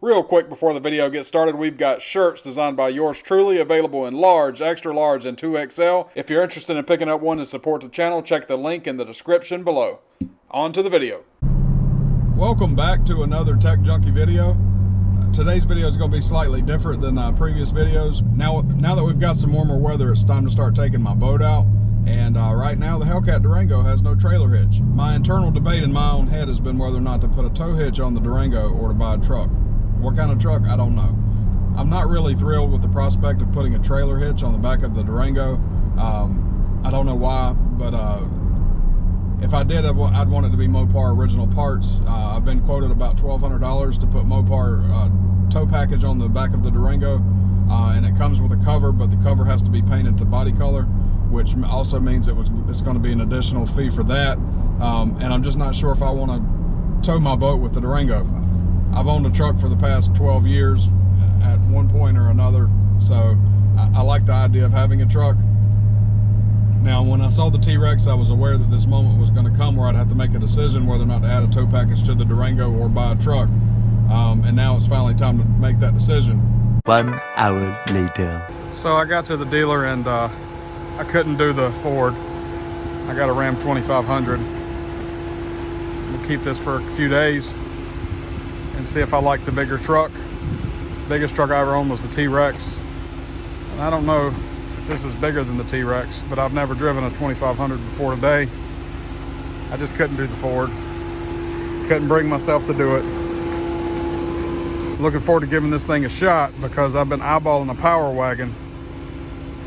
Real quick before the video gets started, we've got shirts designed by yours truly, available in large, extra large, and 2XL. If you're interested in picking up one to support the channel, check the link in the description below. On to the video. Welcome back to another Tech Junkie video. Today's video is going to be slightly different than previous videos. Now that we've got some warmer weather, it's time to start taking my boat out. And right now the Hellcat Durango has no trailer hitch. My internal debate in my own head has been whether or not to put a tow hitch on the Durango or to buy a truck. What kind of truck? I don't know. I'm not really thrilled with the prospect of putting a trailer hitch on the back of the Durango. I don't know why, but if I did, I'd want it to be Mopar original parts. I've been quoted about $1,200 to put Mopar tow package on the back of the Durango, and it comes with a cover, but the cover has to be painted to body color, which also means it's going to be an additional fee for that. And I'm just not sure if I want to tow my boat with the Durango. I've owned a truck for the past 12 years at one point or another, so I like the idea of having a truck. Now, when I saw the T-Rex, I was aware that this moment was going to come where I'd have to make a decision whether or not to add a tow package to the Durango or buy a truck. And now it's finally time to make that decision. 1 hour later. So I got to the dealer and I couldn't do the Ford. I got a Ram 2500. We'll keep this for a few days and see if I like the bigger truck. The biggest truck I ever owned was the T-Rex. And I don't know if this is bigger than the T-Rex, but I've never driven a 2500 before today. I just couldn't do the Ford. Couldn't bring myself to do it. Looking forward to giving this thing a shot because I've been eyeballing a Power Wagon.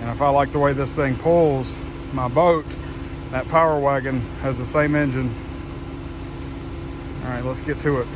And if I like the way this thing pulls my boat, that Power Wagon has the same engine. All right, let's get to it.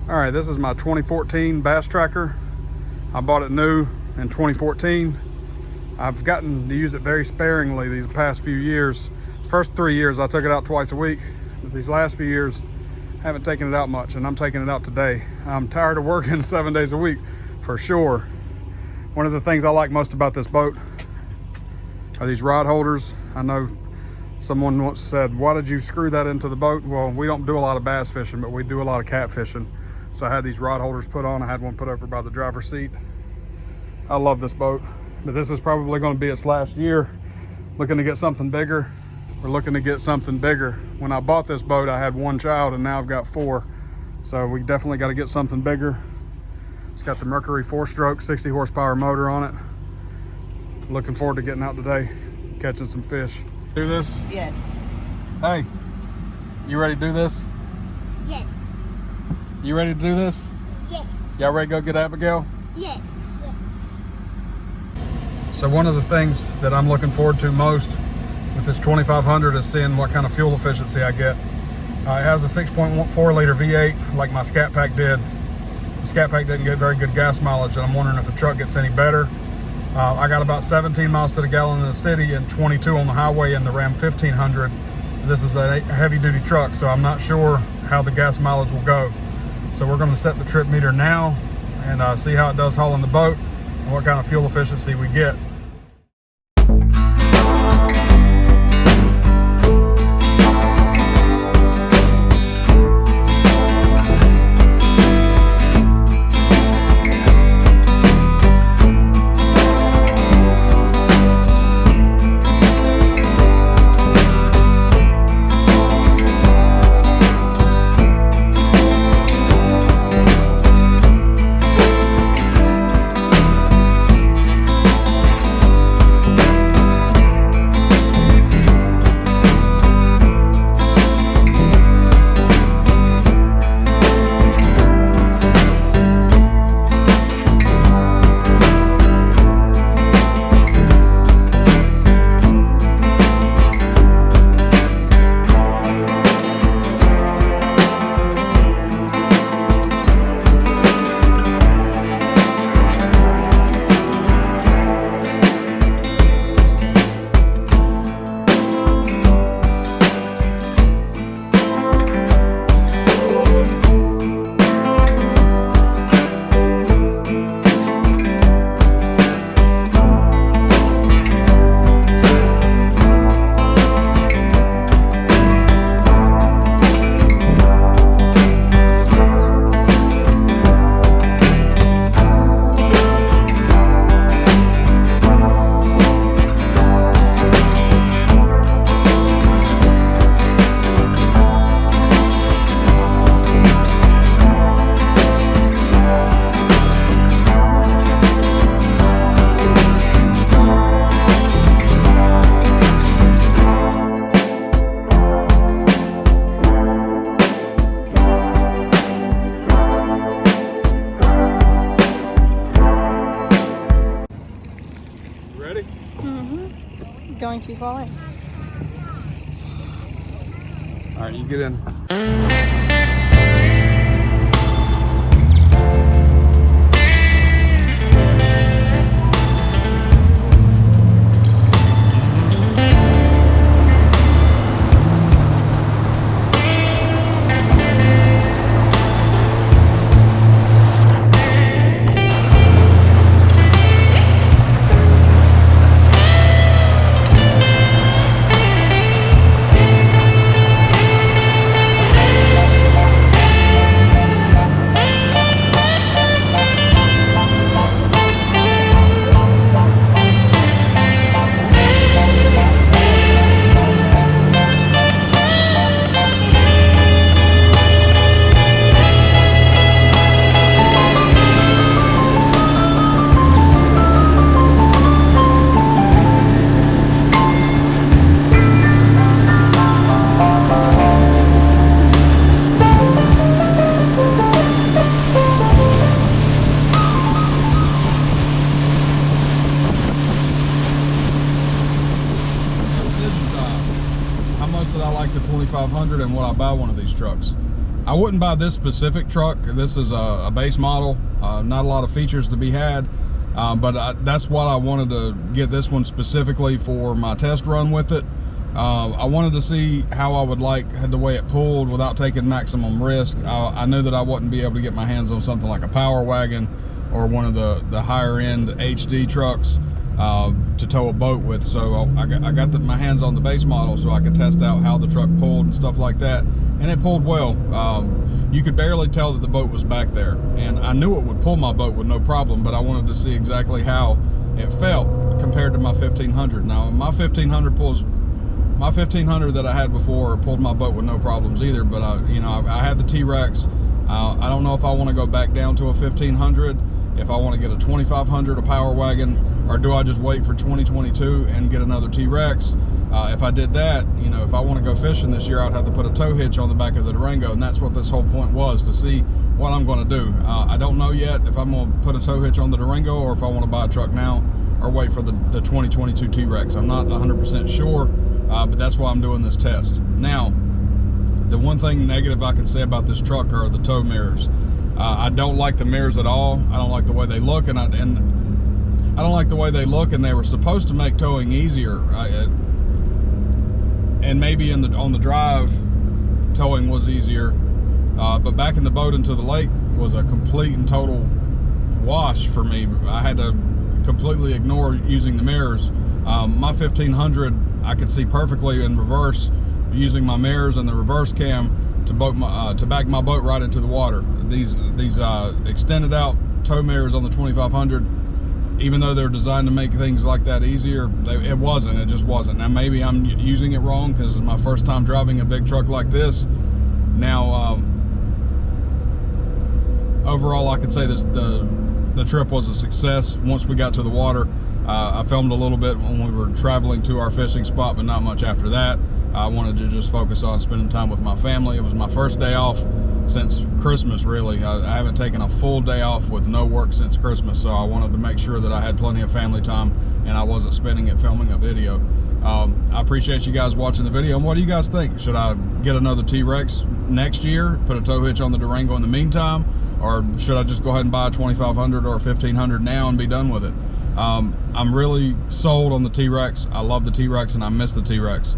All right, this is my 2014 Bass Tracker. I bought it new in 2014. I've gotten to use it very sparingly these past few years. First 3 years, I took it out twice a week. But these last few years, I haven't taken it out much, and I'm taking it out today. I'm tired of working 7 days a week, for sure. One of the things I like most about this boat are these rod holders. I know someone once said, why did you screw that into the boat? Well, we don't do a lot of bass fishing, but we do a lot of cat fishing. So I had these rod holders put on. I had one put over by the driver's seat. I love this boat, but this is probably going to be its last year. Looking to get something bigger. We're looking to get something bigger. When I bought this boat, I had one child, and now I've got 4. So we definitely got to get something bigger. It's got the Mercury 4-stroke, 60 horsepower motor on it. Looking forward to getting out today, catching some fish. Do this? Yes. Hey, you ready to do this? Yes. You ready to do this? Yes. Y'all ready to go get Abigail? Yes. So one of the things that I'm looking forward to most with this 2500 is seeing what kind of fuel efficiency I get. It has a 6.4 liter V8 like my Scat Pack did. The Scat Pack didn't get very good gas mileage, and I'm wondering if the truck gets any better. I got about 17 miles to the gallon in the city and 22 on the highway in the Ram 1500. This is a heavy duty truck, so I'm not sure how the gas mileage will go. So we're going to set the trip meter now and see how it does hauling the boat and what kind of fuel efficiency we get. going too far in. All right, you get in. The 2500 and would I buy one of these trucks. I wouldn't buy this specific truck. This is a base model, not a lot of features to be had, but that's what I wanted to get this one specifically for my test run with it. I wanted to see how I would like the way it pulled without taking maximum risk. I knew that I wouldn't be able to get my hands on something like a power wagon or one of the higher end HD trucks to tow a boat with, so I got my hands on the base model so I could test out how the truck pulled and stuff like that, and it pulled well. You could barely tell that the boat was back there, and I knew it would pull my boat with no problem, but I wanted to see exactly how it felt compared to my 1500. Now my 1500 that I had before pulled my boat with no problems either, but I had the T-Rex. I don't know if I want to go back down to a 1500, if I want to get a 2500, a power wagon, or do I just wait for 2022 and get another T-Rex? If I did that, if I want to go fishing this year, I'd have to put a tow hitch on the back of the Durango, and that's what this whole point was, to see what I'm going to do. I don't know yet if I'm going to put a tow hitch on the Durango or if I want to buy a truck now or wait for the 2022 T-Rex. I'm not 100% sure, but that's why I'm doing this test. Now, the one thing negative I can say about this truck are the tow mirrors. I don't like the mirrors at all. I don't like the way they look, and I don't like the way they look, and they were supposed to make towing easier. And maybe on the drive, towing was easier. But back in the boat into the lake was a complete and total wash for me. I had to completely ignore using the mirrors. My 1500, I could see perfectly in reverse using my mirrors and the reverse cam to back my boat right into the water. These extended out tow mirrors on the 2500, even though they're designed to make things like that easier, it just wasn't. Now maybe I'm using it wrong because it's my first time driving a big truck like this. Now, overall, I can say the trip was a success. Once we got to the water, I filmed a little bit when we were traveling to our fishing spot, but not much after that. I wanted to just focus on spending time with my family. It was my first day off since Christmas, really. I haven't taken a full day off with no work since Christmas, so I wanted to make sure that I had plenty of family time and I wasn't spending it filming a video. I appreciate you guys watching the video, and what do you guys think? Should I get another T-Rex next year, put a tow hitch on the Durango in the meantime, or should I just go ahead and buy a 2500 or a 1500 now and be done with it? I'm really sold on the T-Rex. I love the T-Rex and I miss the T-Rex.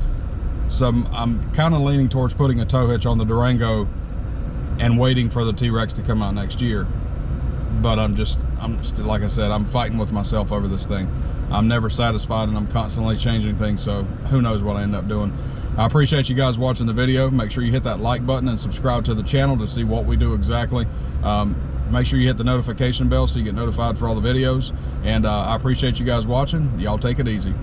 So I'm kind of leaning towards putting a tow hitch on the Durango and waiting for the T-Rex to come out next year. But I'm just, like I said, I'm fighting with myself over this thing. I'm never satisfied and I'm constantly changing things, so who knows what I end up doing. I appreciate you guys watching the video. Make sure you hit that like button and subscribe to the channel to see what we do exactly. Make sure you hit the notification bell so you get notified for all the videos. And I appreciate you guys watching. Y'all take it easy.